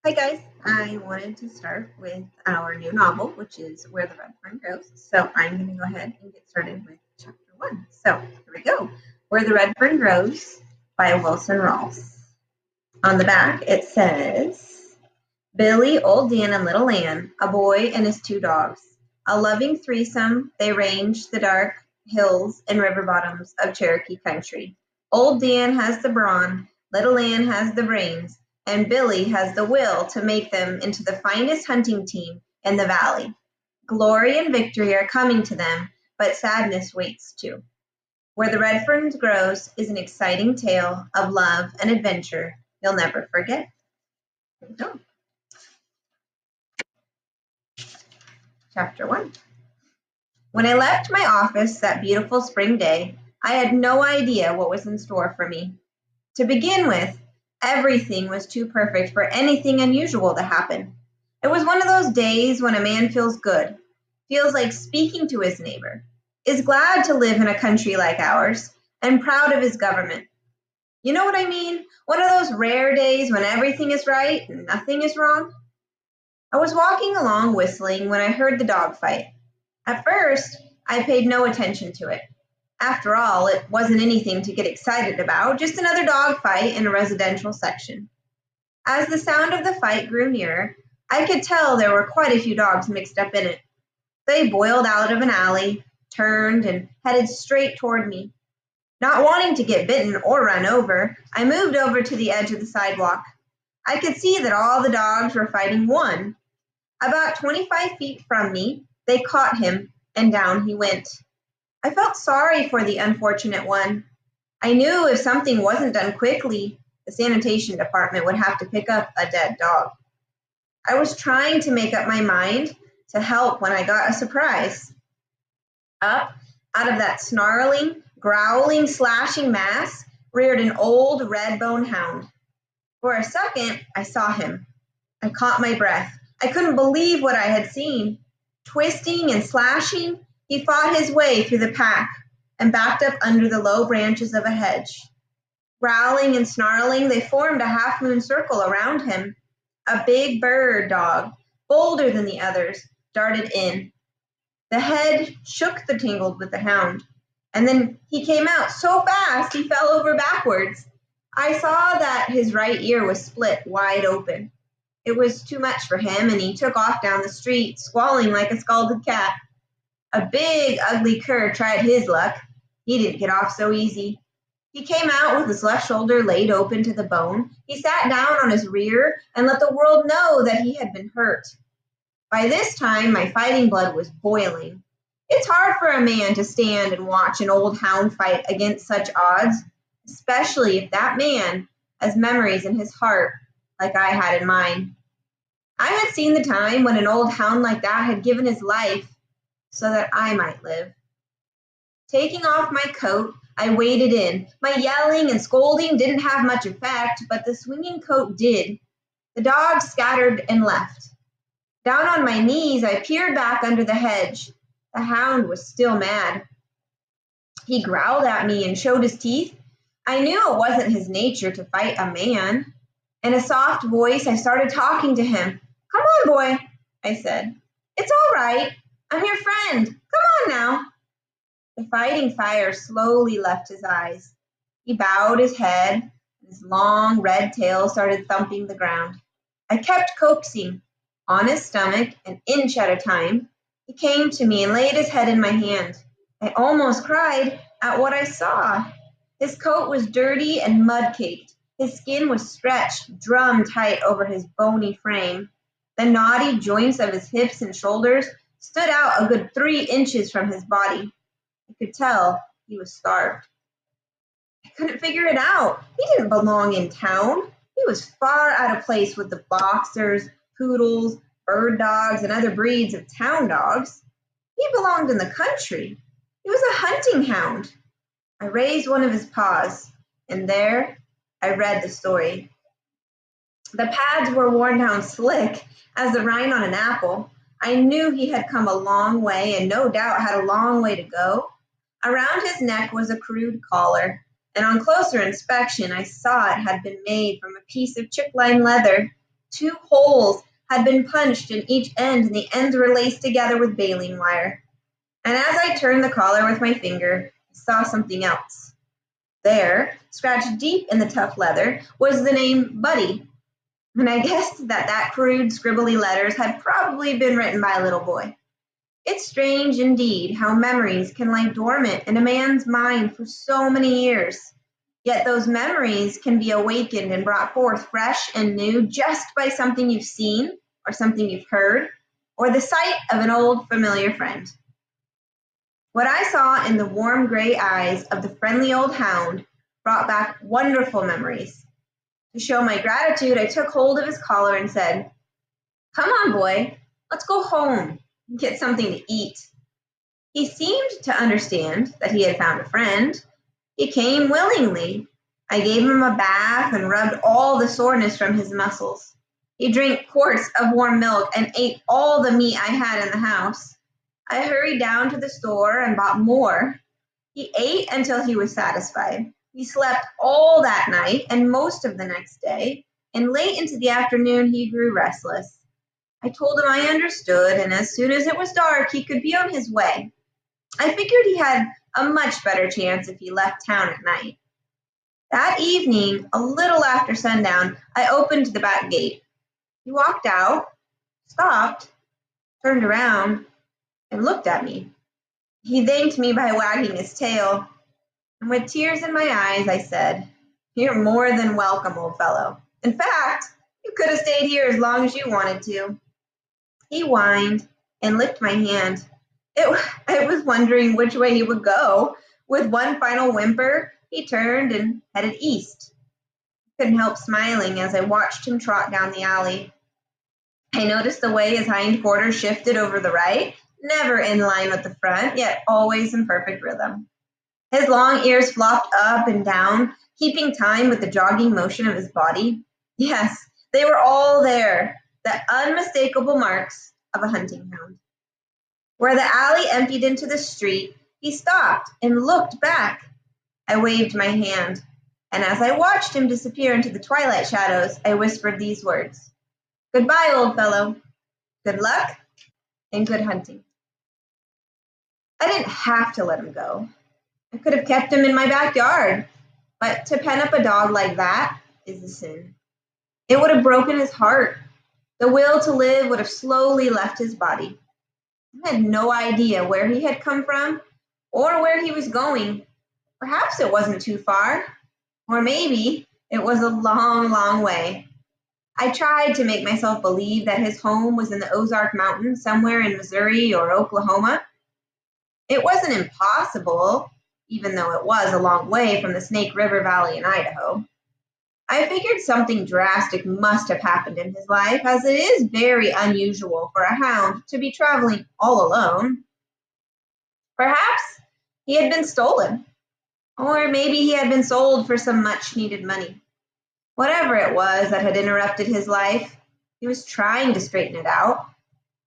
Hi guys, I wanted to start with our new novel, which is Where the Red Fern Grows. So I'm going to go ahead and get started with chapter 1. So here we go. Where the Red Fern Grows by Wilson Rawls. On the back it says, Billy, Old Dan, and Little Ann, a boy and his two dogs. A loving threesome, they range the dark hills and river bottoms of Cherokee country. Old Dan has the brawn, Little Ann has the brains, and Billy has the will to make them into the finest hunting team in the valley. Glory and victory are coming to them, but sadness waits too. Where the Red Ferns Grows is an exciting tale of love and adventure you'll never forget. Here we go. Chapter 1. When I left my office that beautiful spring day, I had no idea what was in store for me. To begin with, everything was too perfect for anything unusual to happen. It was one of those days when a man feels good, feels like speaking to his neighbor, is glad to live in a country like ours, and proud of his government. You know what I mean? One of those rare days when everything is right and nothing is wrong. I was walking along whistling when I heard the dog fight. At first, I paid no attention to it. After all, it wasn't anything to get excited about, just another dog fight in a residential section. As the sound of the fight grew nearer, I could tell there were quite a few dogs mixed up in it. They boiled out of an alley, turned, and headed straight toward me. Not wanting to get bitten or run over, I moved over to the edge of the sidewalk. I could see that all the dogs were fighting one. About 25 feet from me, they caught him, and down he went. I felt sorry for the unfortunate one. I knew if something wasn't done quickly, the sanitation department would have to pick up a dead dog. I was trying to make up my mind to help when I got a surprise. Up out of that snarling, growling, slashing mass reared an old red-bone hound. For a second, I saw him. I caught my breath. I couldn't believe what I had seen. Twisting and slashing, he fought his way through the pack and backed up under the low branches of a hedge. Growling and snarling, they formed a half-moon circle around him. A big bird dog, bolder than the others, darted in. The hedge shook the tangled with the hound, and then he came out so fast he fell over backwards. I saw that his right ear was split wide open. It was too much for him, and he took off down the street, squalling like a scalded cat. A big, ugly cur tried his luck. He didn't get off so easy. He came out with his left shoulder laid open to the bone. He sat down on his rear and let the world know that he had been hurt. By this time, my fighting blood was boiling. It's hard for a man to stand and watch an old hound fight against such odds, especially if that man has memories in his heart like I had in mine. I had seen the time when an old hound like that had given his life so that I might live. Taking off my coat, I waded in. My yelling and scolding didn't have much effect, but the swinging coat did. The dogs scattered and left. Down on my knees, I peered back under the hedge. The hound was still mad. He growled at me and showed his teeth. I knew it wasn't his nature to fight a man. In a soft voice, I started talking to him. Come on, boy, I said. It's all right. I'm your friend. Come on now. The fighting fire slowly left his eyes. He bowed his head, and his long red tail started thumping the ground. I kept coaxing. On his stomach, an inch at a time, he came to me and laid his head in my hand. I almost cried at what I saw. His coat was dirty and mud-caked. His skin was stretched, drum tight over his bony frame. The knotty joints of his hips and shoulders stood out a good 3 inches from his body. I could tell he was starved. I couldn't figure it out. He didn't belong in town. He was far out of place with the boxers, poodles, bird dogs, and other breeds of town dogs. He belonged in the country. He was a hunting hound. I raised one of his paws, and there I read the story. The pads were worn down slick as the rind on an apple. I knew he had come a long way and no doubt had a long way to go. Around his neck was a crude collar, and on closer inspection I saw it had been made from a piece of chick-line leather. 2 holes had been punched in each end, and the ends were laced together with baling wire. And as I turned the collar with my finger, I saw something else. There, scratched deep in the tough leather, was the name Buddy, and I guessed that crude, scribbly letters had probably been written by a little boy. It's strange indeed how memories can lie dormant in a man's mind for so many years. Yet those memories can be awakened and brought forth fresh and new just by something you've seen, or something you've heard, or the sight of an old familiar friend. What I saw in the warm gray eyes of the friendly old hound brought back wonderful memories. To show my gratitude, I took hold of his collar and said, "Come on, boy, let's go home and get something to eat." He seemed to understand that he had found a friend. He came willingly. I gave him a bath and rubbed all the soreness from his muscles. He drank quarts of warm milk and ate all the meat I had in the house. I hurried down to the store and bought more. He ate until he was satisfied. He slept all that night and most of the next day, and late into the afternoon he grew restless. I told him I understood, and as soon as it was dark, he could be on his way. I figured he had a much better chance if he left town at night. That evening, a little after sundown, I opened the back gate. He walked out, stopped, turned around, and looked at me. He thanked me by wagging his tail, and with tears in my eyes, I said, "You're more than welcome, old fellow. In fact, you could have stayed here as long as you wanted to." He whined and licked my hand. I was wondering which way he would go. With one final whimper, he turned and headed east. I couldn't help smiling as I watched him trot down the alley. I noticed the way his hind quarters shifted over the right, never in line with the front, yet always in perfect rhythm. His long ears flopped up and down, keeping time with the jogging motion of his body. Yes, they were all there, the unmistakable marks of a hunting hound. Where the alley emptied into the street, he stopped and looked back. I waved my hand, and as I watched him disappear into the twilight shadows, I whispered these words: "Goodbye, old fellow. Good luck and good hunting." I didn't have to let him go. I could have kept him in my backyard, but to pen up a dog like that is a sin. It would have broken his heart. The will to live would have slowly left his body. I had no idea where he had come from or where he was going. Perhaps it wasn't too far, or maybe it was a long, long way. I tried to make myself believe that his home was in the Ozark Mountains somewhere in Missouri or Oklahoma. It wasn't impossible, even though it was a long way from the Snake River Valley in Idaho. I figured something drastic must have happened in his life, as it is very unusual for a hound to be traveling all alone. Perhaps he had been stolen, or maybe he had been sold for some much needed money. Whatever it was that had interrupted his life, he was trying to straighten it out.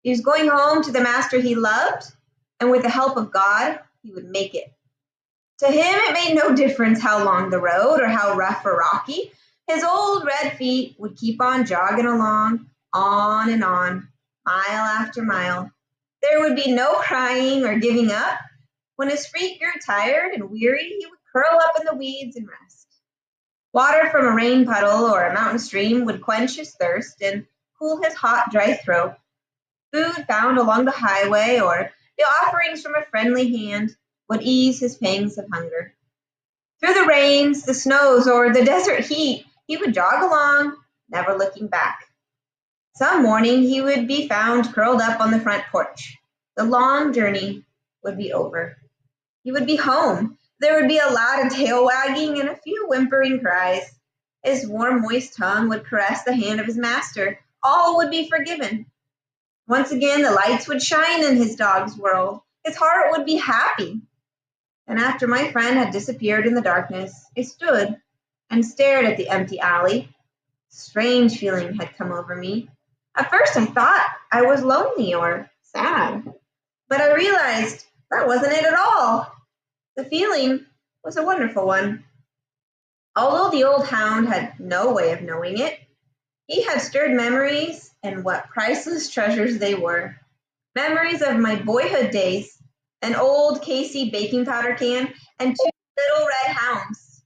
He was going home to the master he loved, and with the help of God, he would make it. To him, it made no difference how long the road or how rough or rocky. His old red feet would keep on jogging along, on and on, mile after mile. There would be no crying or giving up. When his feet grew tired and weary, he would curl up in the weeds and rest. Water from a rain puddle or a mountain stream would quench his thirst and cool his hot, dry throat. Food found along the highway or the offerings from a friendly hand would ease his pangs of hunger. Through the rains, the snows, or the desert heat, he would jog along, never looking back. Some morning he would be found curled up on the front porch. The long journey would be over. He would be home. There would be a lot of tail wagging and a few whimpering cries. His warm, moist tongue would caress the hand of his master. All would be forgiven. Once again, the lights would shine in his dog's world. His heart would be happy. And after my friend had disappeared in the darkness, I stood and stared at the empty alley. A strange feeling had come over me. At first, I thought I was lonely or sad, but I realized that wasn't it at all. The feeling was a wonderful one. Although the old hound had no way of knowing it, He had stirred memories, and what priceless treasures they were. Memories of my boyhood days, an old Casey baking powder can, and two little red hounds.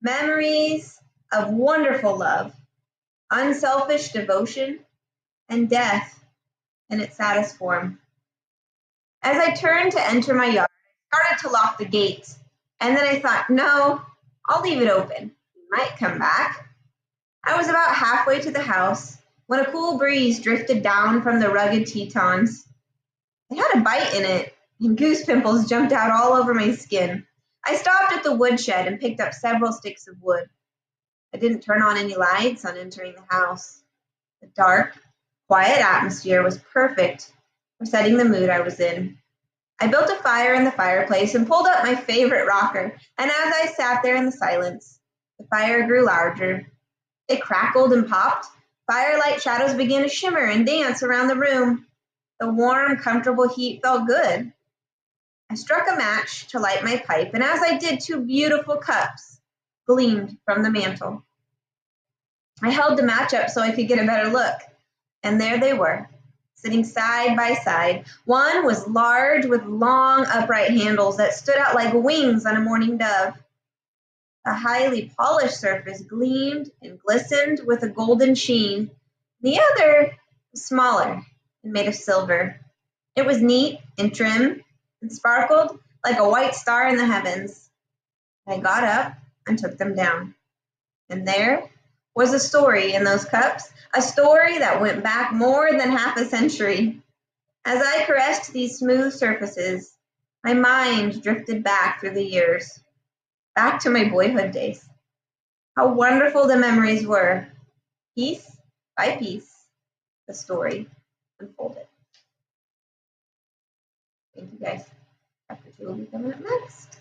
Memories of wonderful love, unselfish devotion, and death in its saddest form. As I turned to enter my yard, I started to lock the gate, and then I thought, no, I'll leave it open. He might come back. I was about halfway to the house when a cool breeze drifted down from the rugged Tetons. It had a bite in it, and goose pimples jumped out all over my skin. I stopped at the woodshed and picked up several sticks of wood. I didn't turn on any lights on entering the house. The dark, quiet atmosphere was perfect for setting the mood I was in. I built a fire in the fireplace and pulled up my favorite rocker, and as I sat there in the silence, the fire grew larger. It crackled and popped. Firelight shadows began to shimmer and dance around the room. The warm, comfortable heat felt good. I struck a match to light my pipe, and as I did, two beautiful cups gleamed from the mantel. I held the match up so I could get a better look, and there they were, sitting side by side. One was large with long, upright handles that stood out like wings on a mourning dove. A highly polished surface gleamed and glistened with a golden sheen. The other was smaller and made of silver. It was neat and trim and sparkled like a white star in the heavens. I got up and took them down. And there was a story in those cups, a story that went back more than half a century. As I caressed these smooth surfaces, my mind drifted back through the years, back to my boyhood days. How wonderful the memories were. Piece by piece, the story unfolded. Thank you guys. Chapter 2 will be coming up next.